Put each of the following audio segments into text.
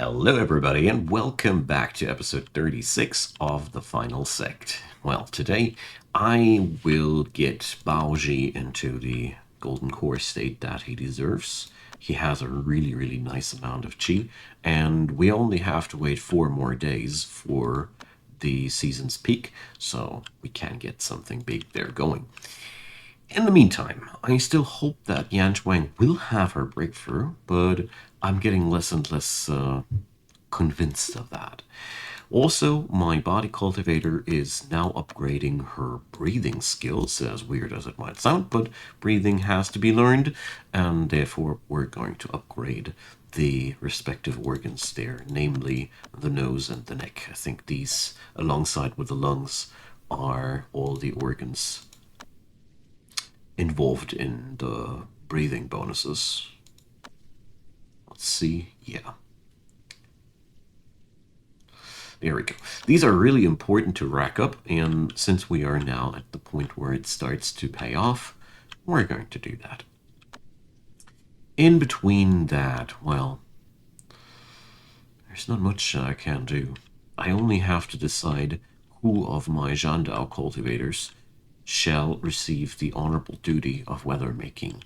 Hello everybody and welcome back to episode 36 of the final Sect. Well, today I will get Baoji into the golden core state that he deserves. He has a really nice amount of chi, and we only have to wait 4 more days for the season's peak, so we can get something big there going. In the meantime, I still hope that Yan Shuang will have her breakthrough, but I'm getting less and less convinced of that. Also, my body cultivator is now upgrading her breathing skills, as weird as it might sound, but breathing has to be learned, and therefore we're going to upgrade the respective organs there, namely the nose and the neck. I think these, alongside with the lungs, are all the organs involved in the breathing bonuses. Let's see. Yeah. There we go. These are really important to rack up, and since we are now at the point where it starts to pay off, we're going to do that. In between that, well, there's not much I can do. I only have to decide who of my Jandao cultivators shall receive the honorable duty of weather making.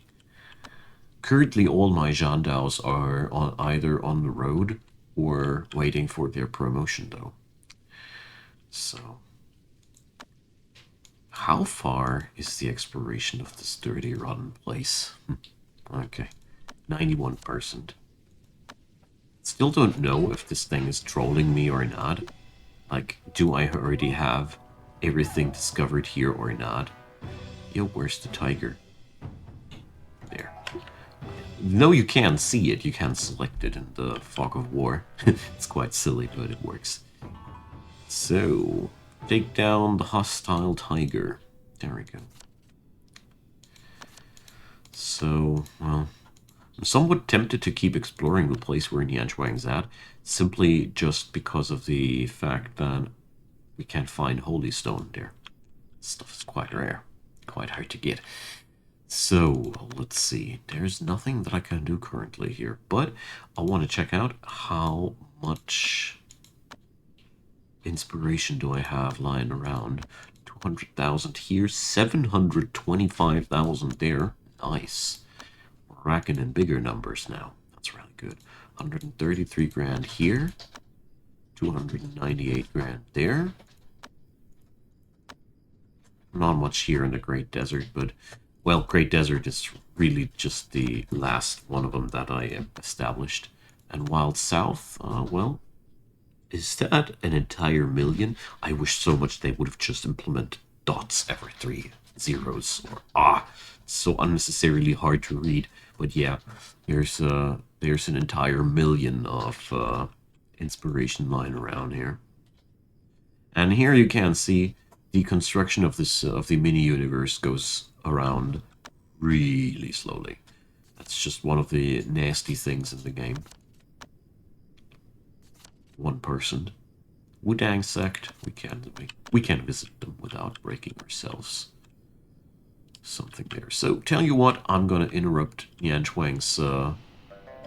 Currently, all my Jandaos are either on the road or waiting for their promotion, though. So, how far is the expiration of this dirty, rotten place? Okay, 91%. Still don't know if this thing is trolling me or not. Like, do I already have everything discovered here or not? Yo, where's the tiger? There. No, you can see it. You can select it in the fog of war. It's quite silly, but it works. So, take down the hostile tiger. There we go. So, well, I'm somewhat tempted to keep exploring the place where Nian Shuang's at, simply just because of the fact that we can't find Holy Stone there. Stuff is quite rare, quite hard to get. So, let's see. There's nothing that I can do currently here, but I want to check out how much inspiration do I have lying around. 200,000 here, 725,000 there. Nice. We're racking in bigger numbers now. That's really good. 133 grand here. 298 grand there. Not much here in the Great Desert, but, well, Great Desert is really just the last one of them that I established. And Wild South, well, is that an entire million? I wish so much they would have just implemented dots every 3 zeros. Or, it's so unnecessarily hard to read. But yeah, there's an entire million of inspiration lying around here. And here you can see the construction of this of the mini universe goes around really slowly. That's just one of the nasty things in the game. 1%. Wudang Sect, we can visit them without breaking ourselves. Something there. So tell you what, I'm gonna interrupt Yan Shuang's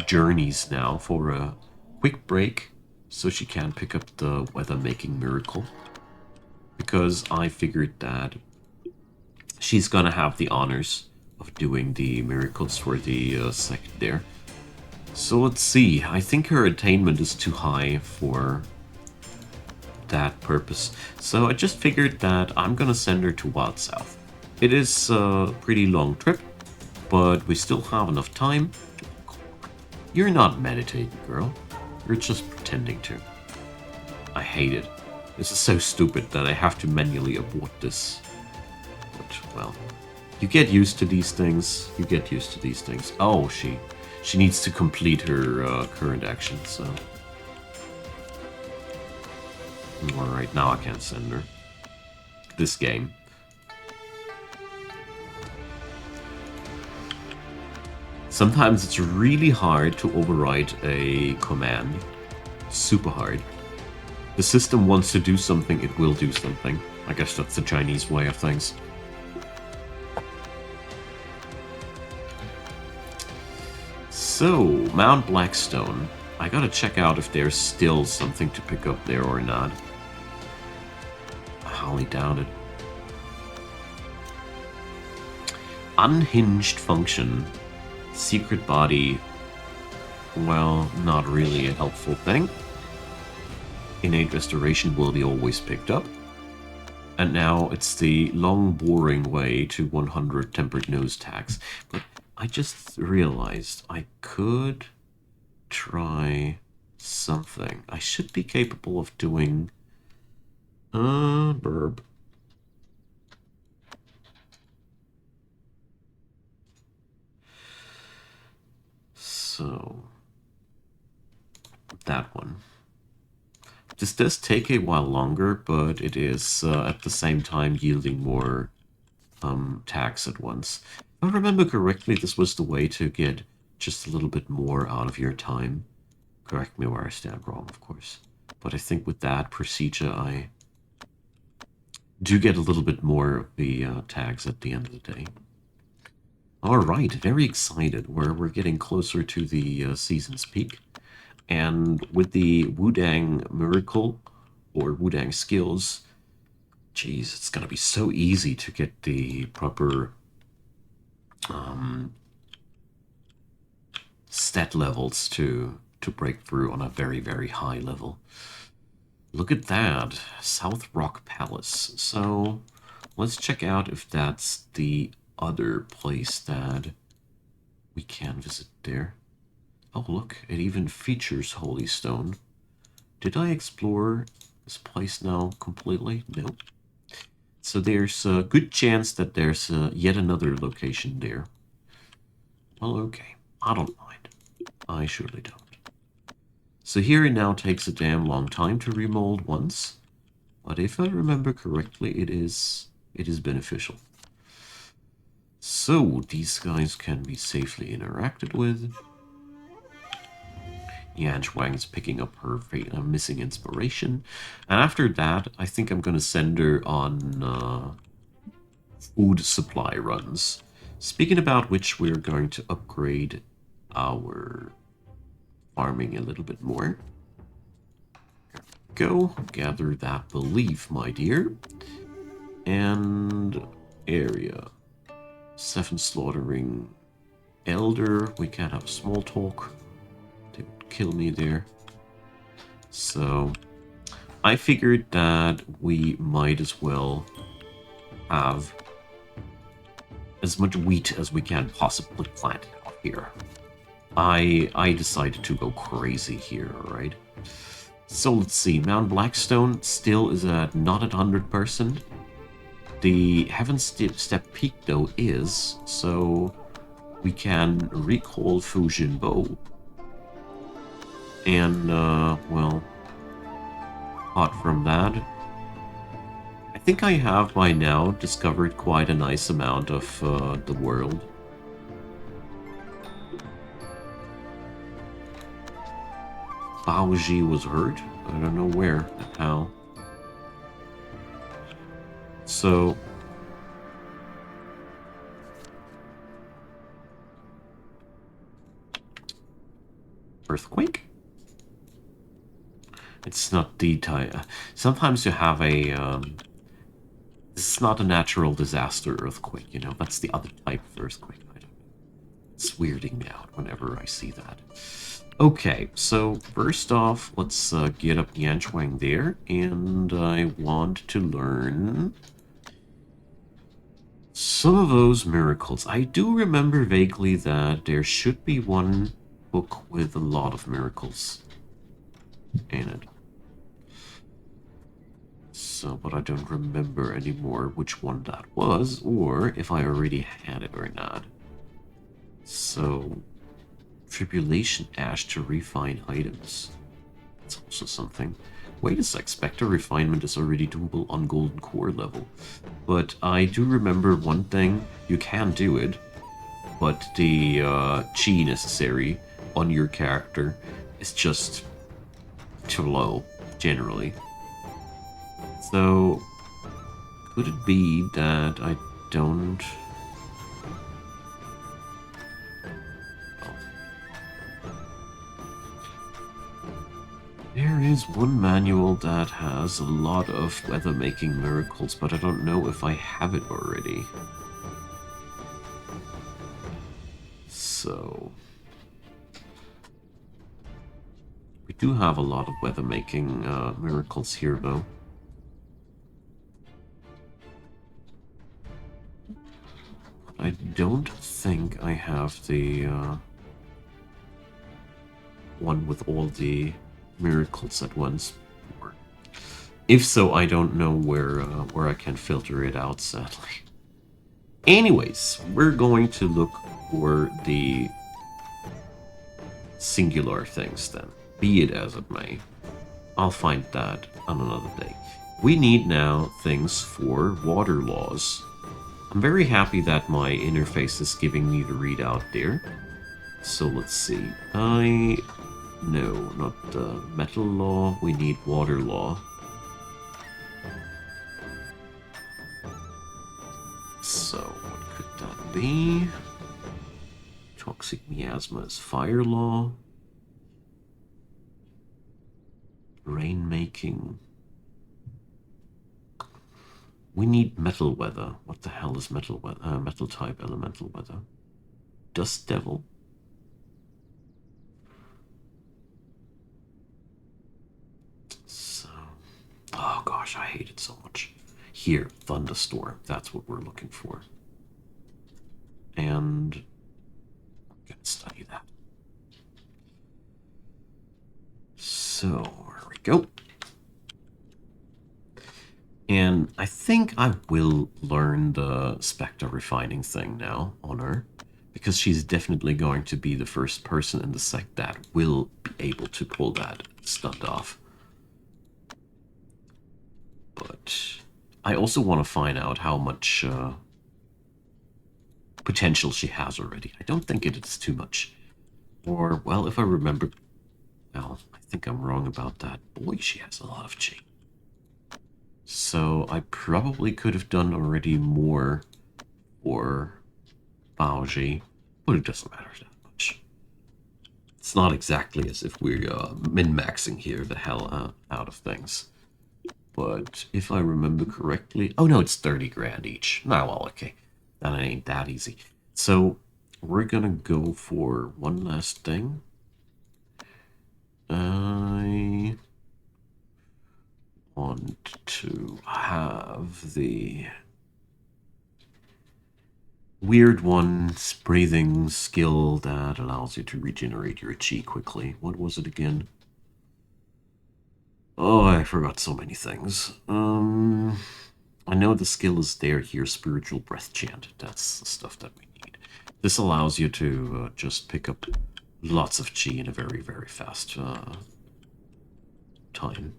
journeys now for a quick break, so she can pick up the weather-making miracle. Because I figured that she's gonna have the honors of doing the miracles for the Sect there. So let's see, I think her attainment is too high for that purpose. So I just figured that I'm gonna send her to Wild South. It is a pretty long trip, but we still have enough time. You're not meditating, girl. You're just pretending to. I hate it. This is so stupid that I have to manually abort this. But, well, you get used to these things. You get used to these things. Oh, she needs to complete her current action, so. Alright, now I can't send her. This game. Sometimes it's really hard to override a command. Super hard. The system wants to do something, it will do something. I guess that's the Chinese way of things. So, Mount Blackstone. I gotta check out if there's still something to pick up there or not. I highly doubt it. Unhinged function. Secret body. Well, not really a helpful thing. Innate restoration will be always picked up. And now it's the long, boring way to 100 tempered nose tags. But I just realized I could try something. I should be capable of doing... burb. So... that one. This does take a while longer, but it is at the same time yielding more tags at once. If I remember correctly, this was the way to get just a little bit more out of your time. Correct me where I stand wrong, of course. But I think with that procedure, I do get a little bit more of the tags at the end of the day. Alright, very excited. We're getting closer to the season's peak. And with the Wudang Miracle, or Wudang skills, geez, it's going to be so easy to get the proper stat levels to break through on a very, very high level. Look at that, South Rock Palace. So let's check out if that's the other place that we can visit there. Oh, look, it even features Holy Stone. Did I explore this place now completely? No. So there's a good chance that there's yet another location there. Well, okay. I don't mind. I surely don't. So here it now takes a damn long time to remold once. But if I remember correctly, it is beneficial. So these guys can be safely interacted with. Yan Shuang is picking up her missing inspiration. And after that, I think I'm going to send her on food supply runs. Speaking about which, we're going to upgrade our farming a little bit more. Go, gather that belief, my dear. And area. 7 slaughtering elder. We can't have small talk. They would kill me there. So I figured that we might as well have as much wheat as we can possibly plant out here. I decided to go crazy here, alright? So let's see, Mount Blackstone still is not at 100%. The Heaven Step Peak, though, is, so we can recall Fusion Bow. And, well, apart from that, I think I have by now discovered quite a nice amount of the world. Baoji was hurt. I don't know where and how. So earthquake? It's not the type. Sometimes you have a it's not a natural disaster earthquake, you know. That's the other type of earthquake. I don't know. It's weirding me out whenever I see that. Okay, so first off, let's get up Yanchuang there, and I want to learn some of those miracles. I do remember vaguely that there should be one book with a lot of miracles in it. So, but I don't remember anymore which one that was, or if I already had it or not. So, Tribulation Ash to refine items. That's also something. Wait a sec, Spectre Refinement is already doable on Golden Core level. But I do remember one thing, you can do it, but the chi necessary on your character is just too low, generally. So, could it be that I don't... There is one manual that has a lot of weather-making miracles, but I don't know if I have it already. So... we do have a lot of weather-making miracles here, though. I don't think I have the one with all the miracles at once. If so, I don't know where I can filter it out, sadly. Anyways, we're going to look for the singular things then, be it as it may. I'll find that on another day. We need now things for water laws. I'm very happy that my interface is giving me the readout there. So let's see. No, not the metal law. We need water law. So what could that be? Toxic miasma is fire law. Rainmaking. We need metal weather. What the hell is metal weather? Metal type elemental weather. Dust devil. So, oh gosh, I hate it so much. Here, thunderstorm. That's what we're looking for. And I'm gonna study that. So, there we go. And I think I will learn the Spectre refining thing now on her, because she's definitely going to be the first person in the sect that will be able to pull that stunt off. But I also want to find out how much potential she has already. I don't think it is too much. Or, well, if I remember... well, I think I'm wrong about that. Boy, she has a lot of chi. So I probably could have done already more for Baoji, but it doesn't matter that much. It's not exactly as if we're min-maxing here the hell out of things. But if I remember correctly... oh no, it's 30 grand each. Nah, well, okay. That ain't that easy. So we're gonna go for one last thing. I want to have the weird one's breathing skill that allows you to regenerate your chi quickly. What was it again? Oh, I forgot so many things. I know the skill is there here, Spiritual Breath Chant. That's the stuff that we need. This allows you to just pick up lots of chi in a very, very fast time.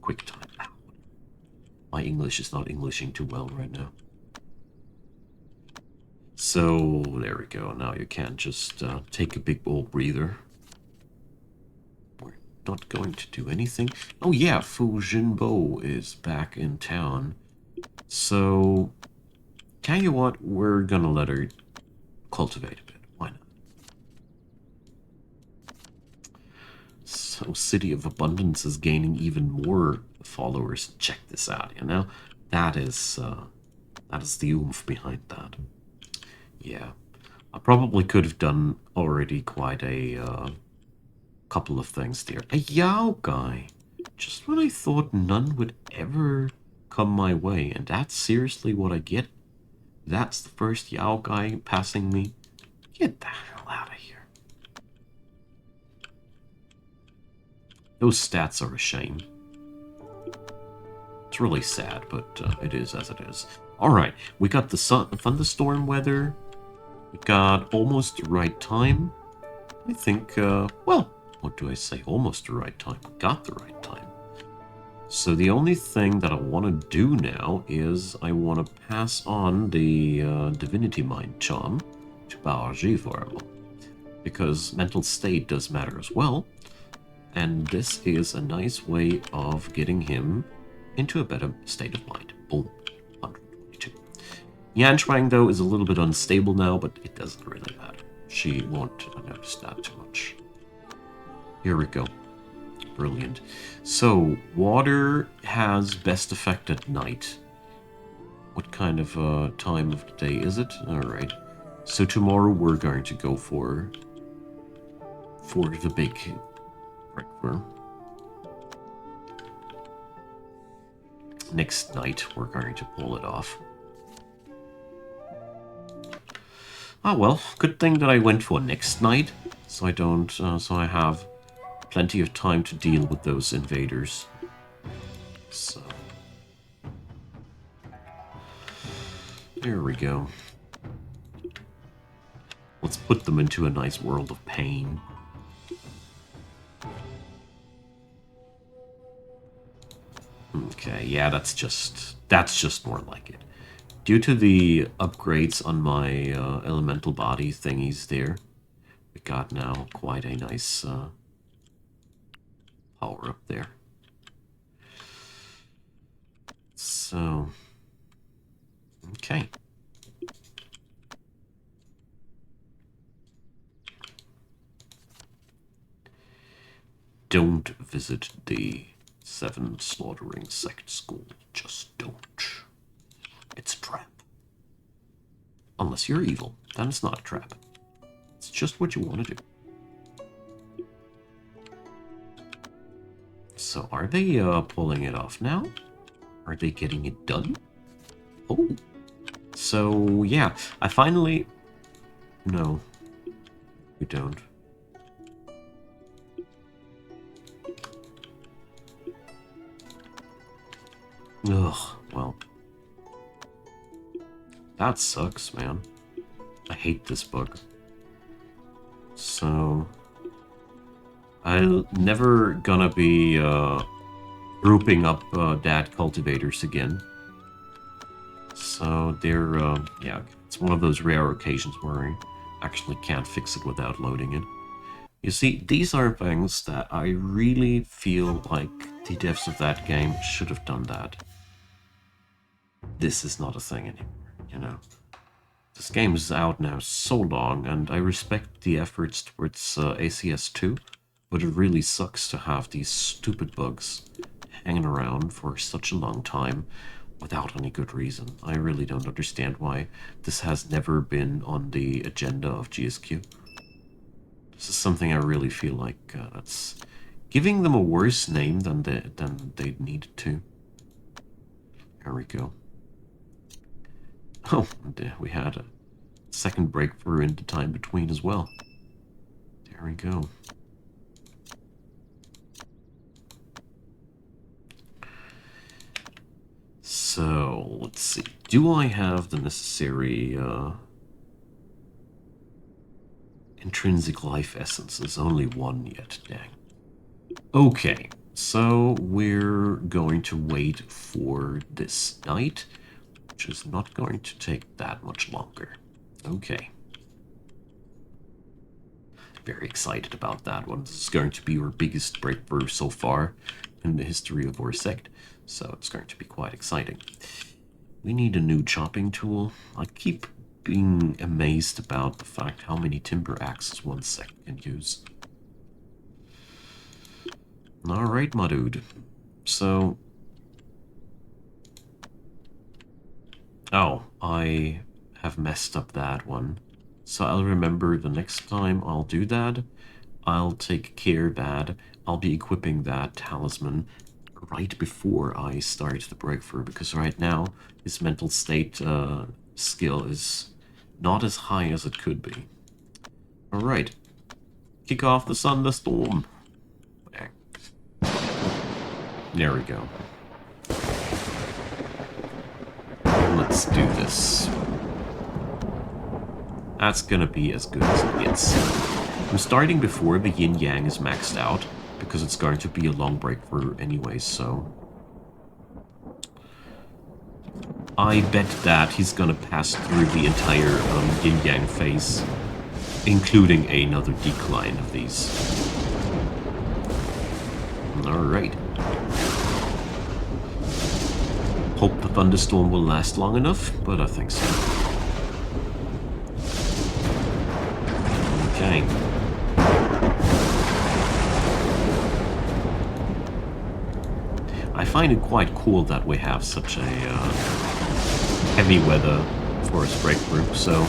Quick time. My English is not Englishing too well right now. So, there we go. Now you can just take a big old breather. We're not going to do anything. Oh yeah, Fu Jinbo is back in town. So, tell you what, we're gonna let her cultivate a bit. Why not? So, City of Abundance is gaining even more followers. Check this out, you know? That is the oomph behind that. Yeah. I probably could have done already quite a couple of things there. A Yao guy. Just when I thought none would ever come my way, and that's seriously what I get. That's the first Yao guy passing me. Get the hell out of here. Those stats are a shame. It's really sad, but it is as it is. Alright, we got the thunderstorm weather. We got almost the right time. I think, well, what do I say? Almost the right time. We got the right time. So the only thing that I want to do now is I want to pass on the Divinity Mind Charm to Baoji for a while. Because mental state does matter as well. And this is a nice way of getting him into a better state of mind. Boom. 122. Yan Shuang, though, is a little bit unstable now, but it doesn't really matter. She won't notice that too much. Here we go. Brilliant. So, water has best effect at night. What kind of time of the day is it? Alright. So tomorrow we're going to go for the big breakthrough. Next night we're going to pull it off. Ah well, good thing that I went for next night, so I have plenty of time to deal with those invaders. So there we go. Let's put them into a nice world of pain. Okay, yeah, that's just more like it. Due to the upgrades on my elemental body thingies there, we got now quite a nice power up there. So, okay. Don't visit the 7 slaughtering sect school. Just don't. It's a trap. Unless you're evil, then it's not a trap. It's just what you want to do. So are they pulling it off now? Are they getting it done? Oh. So yeah, I finally... No. We don't. Ugh, well. That sucks, man. I hate this bug. So... I'm never gonna be grouping up dad cultivators again. So they're, yeah, it's one of those rare occasions where I actually can't fix it without loading it. You see, these are things that I really feel like the devs of that game should have done that. This is not a thing anymore, you know. This game is out now so long, and I respect the efforts towards ACS2, but it really sucks to have these stupid bugs hanging around for such a long time without any good reason. I really don't understand why this has never been on the agenda of GSQ. This is something I really feel like that's giving them a worse name than they needed to. There we go. Oh, and, we had a second breakthrough in the time between as well. There we go. So, let's see. Do I have the necessary intrinsic life essences? Only one yet, dang. Okay, so we're going to wait for this night, which is not going to take that much longer. Okay. Very excited about that one. This is going to be our biggest breakthrough so far in the history of our sect, so it's going to be quite exciting. We need a new chopping tool. I keep being amazed about the fact how many timber axes one sect can use. Alright, my dude. So... Oh, I have messed up that one. So I'll remember the next time I'll do that. I'll take care that I'll be equipping that talisman right before I start the breakthrough, because right now his mental state skill is not as high as it could be. Alright. Kick off the thunderstorm. There we go. Let's do this. That's gonna be as good as it gets. I'm starting before the yin-yang is maxed out, because it's going to be a long breakthrough anyway, so... I bet that he's gonna pass through the entire yin-yang phase, including another decline of these. Alright. Hope the thunderstorm will last long enough, but I think so. Okay. I find it quite cool that we have such a heavy weather forest breakthrough, so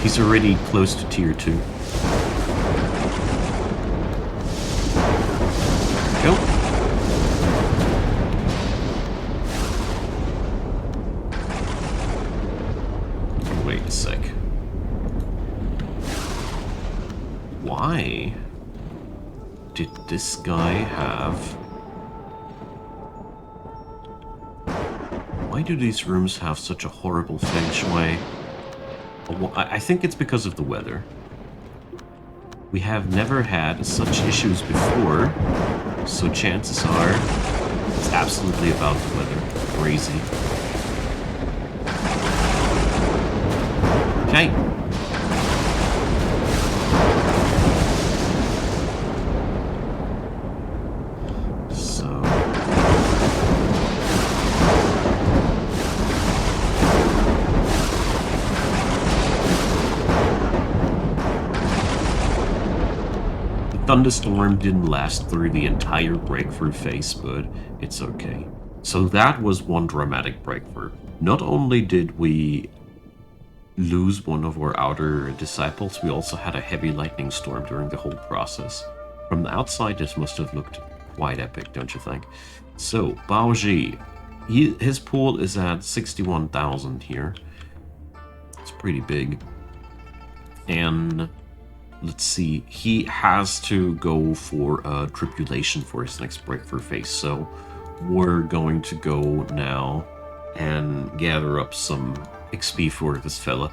he's already close to tier 2. Go. Wait a sec. Why did this guy have... Why do these rooms have such a horrible feng shui? I think it's because of the weather. We have never had such issues before, so chances are it's absolutely about the weather. Crazy. Okay. Thunderstorm didn't last through the entire breakthrough phase, but it's okay. So that was one dramatic breakthrough. Not only did we lose one of our outer disciples, we also had a heavy lightning storm during the whole process. From the outside, this must have looked quite epic, don't you think? So, Baoji, his pool is at 61,000 here. It's pretty big. And... let's see, he has to go for a tribulation for his next breakthrough phase, so we're going to go now and gather up some XP for this fella.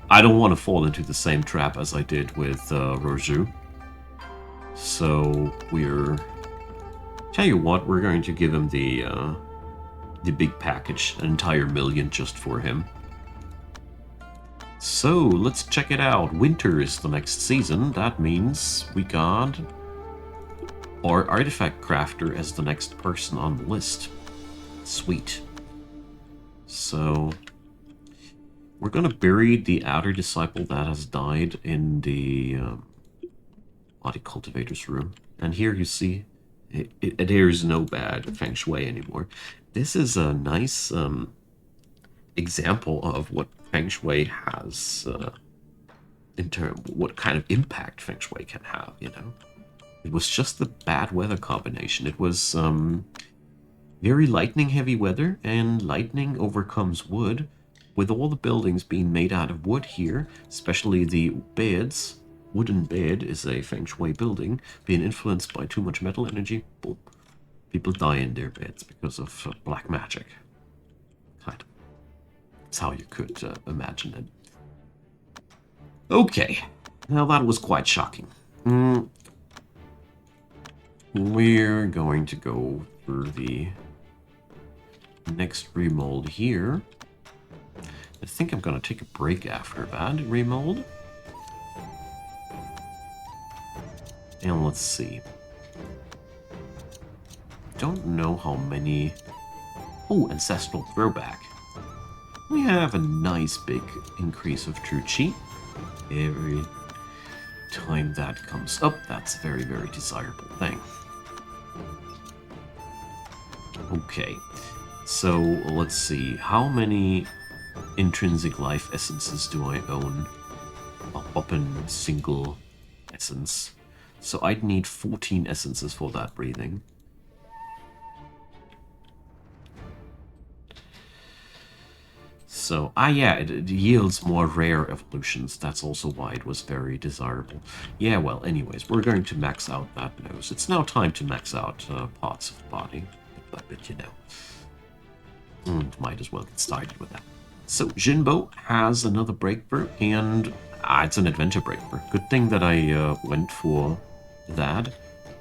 I don't want to fall into the same trap as I did with Roju. So we're... tell you what, we're going to give him the big package, an entire million just for him. So, let's check it out. Winter is the next season. That means we got our artifact crafter as the next person on the list. Sweet. So, we're gonna bury the outer disciple that has died in the body cultivator's room. And here you see, there is no bad feng shui anymore. This is a nice example of what feng shui has in terms what kind of impact feng shui can have, you know. It was just the bad weather combination. It was very lightning heavy weather, and lightning overcomes wood. With all the buildings being made out of wood here, especially the beds, wooden bed is a feng shui building, being influenced by too much metal energy, boom. People die in their beds because of black magic. Kind of. That's how you could imagine it. Okay, now that was quite shocking. We're going to go through the next remold here. I think I'm going to take a break after that remold. And let's see. Don't know how many... Oh, Ancestral Throwback. We have a nice big increase of True Chi. Every time that comes up, that's a very, very desirable thing. Okay, so let's see. How many intrinsic life essences do I own? Up in single essence. So I'd need 14 essences for that breathing. So, yeah, it yields more rare evolutions. That's also why it was very desirable. Yeah, well, anyways, we're going to max out that nose. It's now time to max out parts of the body. But you know, and might as well get started with that. So, Jinbo has another breakthrough, and it's an adventure breakthrough. Good thing that I went for that.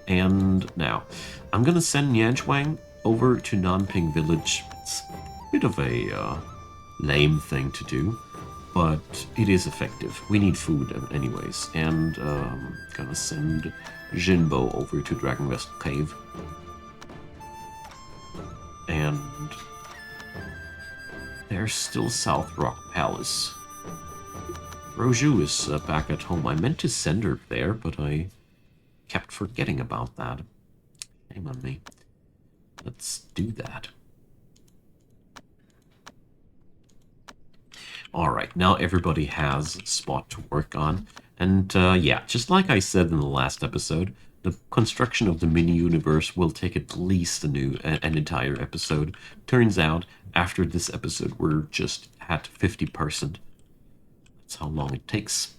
And now, I'm going to send Yanchuang over to Nanping Village. It's a bit of a... lame thing to do, but it is effective. We need food anyways, and gonna send Jinbo over to Dragon Vessel Cave. And there's still South Rock Palace. Roju is back at home. I meant to send her there, but I kept forgetting about that. Shame on me. Let's do that. Alright, now everybody has a spot to work on. And yeah, just like I said in the last episode, the construction of the mini-universe will take at least an entire episode. Turns out, after this episode, we're just at 50%. That's how long it takes.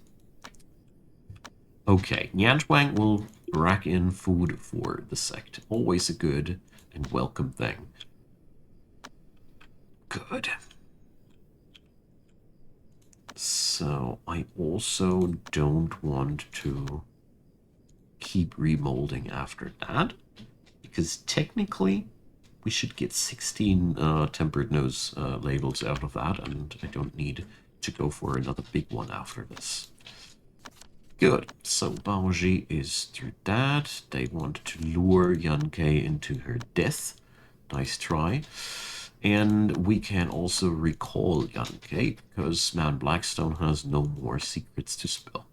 Okay, Nianzhuang will rack in food for the sect. Always a good and welcome thing. Good. So, I also don't want to keep remolding after that, because technically we should get 16 tempered nose labels out of that, and I don't need to go for another big one after this. Good. So Baoji is through that. They want to lure Yankei into her death. Nice try. And we can also recall Yankei, because Man Blackstone has no more secrets to spill.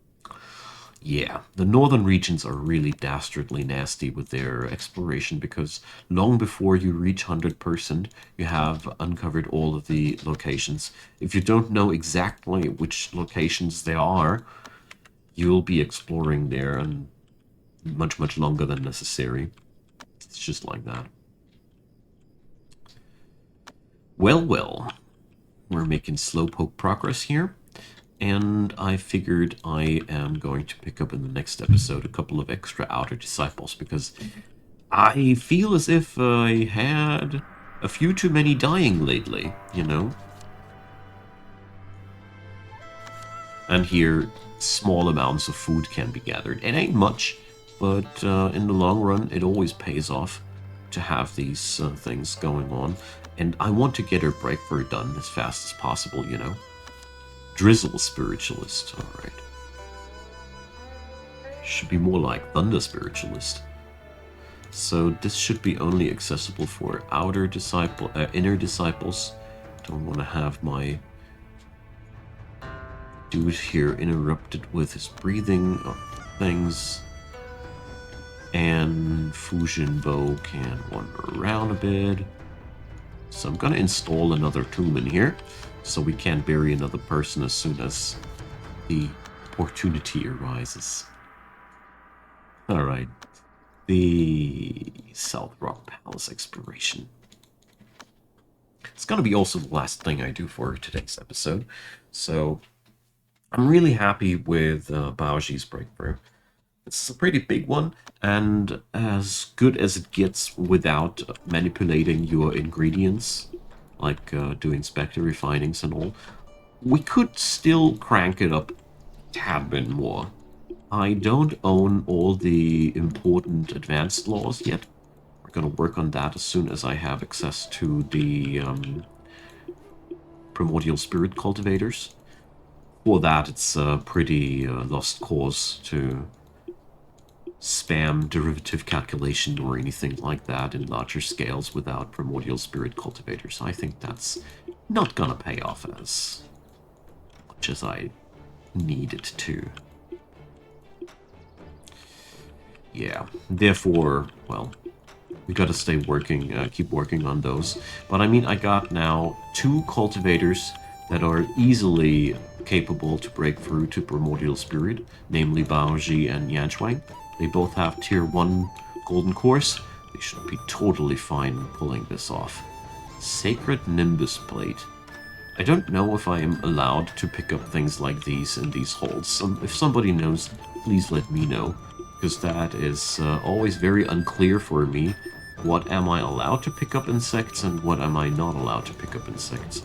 Yeah, the northern regions are really dastardly nasty with their exploration, because long before you reach 100%, you have uncovered all of the locations. If you don't know exactly which locations they are, you'll be exploring there and much, much longer than necessary. It's just like that. Well, well, we're making slowpoke progress here. And I figured I am going to pick up in the next episode a couple of extra outer disciples, because I feel as if I had a few too many dying lately, you know? And here, small amounts of food can be gathered. It ain't much, but in the long run, it always pays off to have these things going on. And I want to get her breakthrough done as fast as possible, you know? Drizzle Spiritualist, alright. Should be more like Thunder Spiritualist. So this should be only accessible for inner disciples. Don't want to have my dude here interrupted with his breathing things. And Fujinbo can wander around a bit. So I'm gonna install another tomb in here, so we can bury another person as soon as the opportunity arises. Alright, the South Rock Palace exploration. It's gonna be also the last thing I do for today's episode, so I'm really happy with Baoji's breakthrough. It's a pretty big one, and as good as it gets without manipulating your ingredients, like doing Spectre refinings and all. We could still crank it up a tad bit more. I don't own all the important advanced laws yet. We're going to work on that as soon as I have access to the primordial spirit cultivators. For that, it's a pretty lost cause to spam derivative calculation or anything like that in larger scales without primordial spirit cultivators. I think that's not gonna pay off as much as I need it to. Yeah, therefore, well, we gotta stay working, keep working on those. But I mean, I got now 2 cultivators that are easily capable to break through to primordial spirit, namely Baoji and Yanchuang. They both have tier 1 golden cores. They should be totally fine pulling this off. Sacred Nimbus Plate. I don't know if I am allowed to pick up things like these in these holds. If somebody knows, please let me know, because that is always very unclear for me. What am I allowed to pick up insects and what am I not allowed to pick up insects?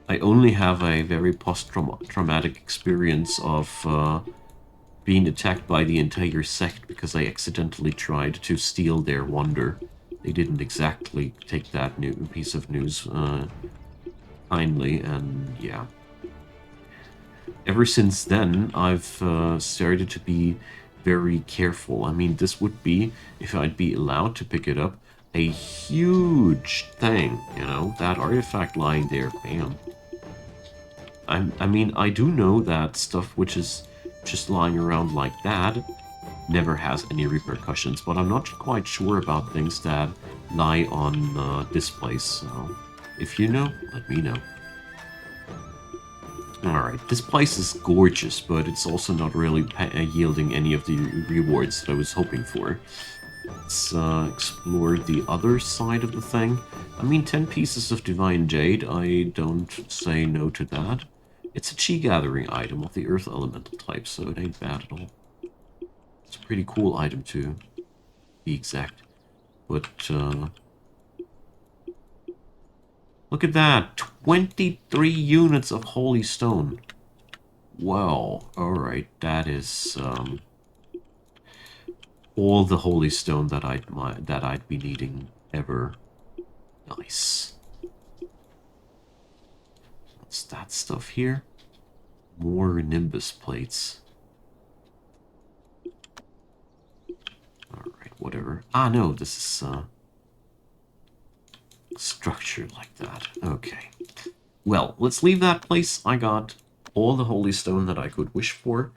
I only have a very post-traumatic experience of being attacked by the entire sect because I accidentally tried to steal their wonder. They didn't exactly take that new piece of news kindly, and yeah. Ever since then, I've started to be very careful. I mean, this would be, if I'd be allowed to pick it up, a huge thing, you know? That artifact lying there, bam. I mean, I do know that stuff which is just lying around like that never has any repercussions, but I'm not quite sure about things that lie on displays, so if you know, let me know. Alright, this place is gorgeous, but it's also not really yielding any of the rewards that I was hoping for. Let's explore the other side of the thing. I mean, 10 pieces of Divine Jade, I don't say no to that. It's a chi gathering item of the Earth Elemental type, so it ain't bad at all. It's a pretty cool item to be exact. But, look at that! 23 units of Holy Stone. Wow, alright, that is, all the Holy Stone that I'd be needing ever. Nice. What's that stuff here? More Nimbus plates. Alright, whatever. Ah, no, this is, structured like that. Okay. Well, let's leave that place. I got all the Holy Stone that I could wish for.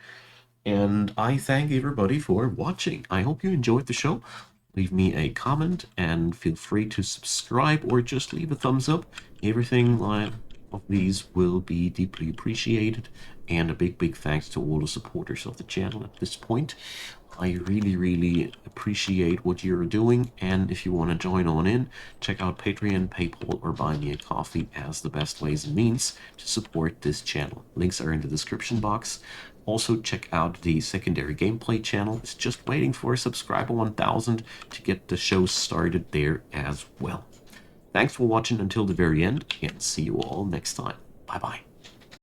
And I thank everybody for watching. I hope you enjoyed the show. Leave me a comment and feel free to subscribe or just leave a thumbs up. Everything of these will be deeply appreciated. And a big thanks to all the supporters of the channel at this point. I really appreciate what you're doing, and if you want to join on in, check out Patreon, PayPal, or Buy Me a Coffee as the best ways and means to support this channel. Links are in the description box. Also, check out the secondary gameplay channel. It's just waiting for a subscriber 1000 to get the show started there as well. Thanks for watching until the very end, and see you all next time. Bye-bye.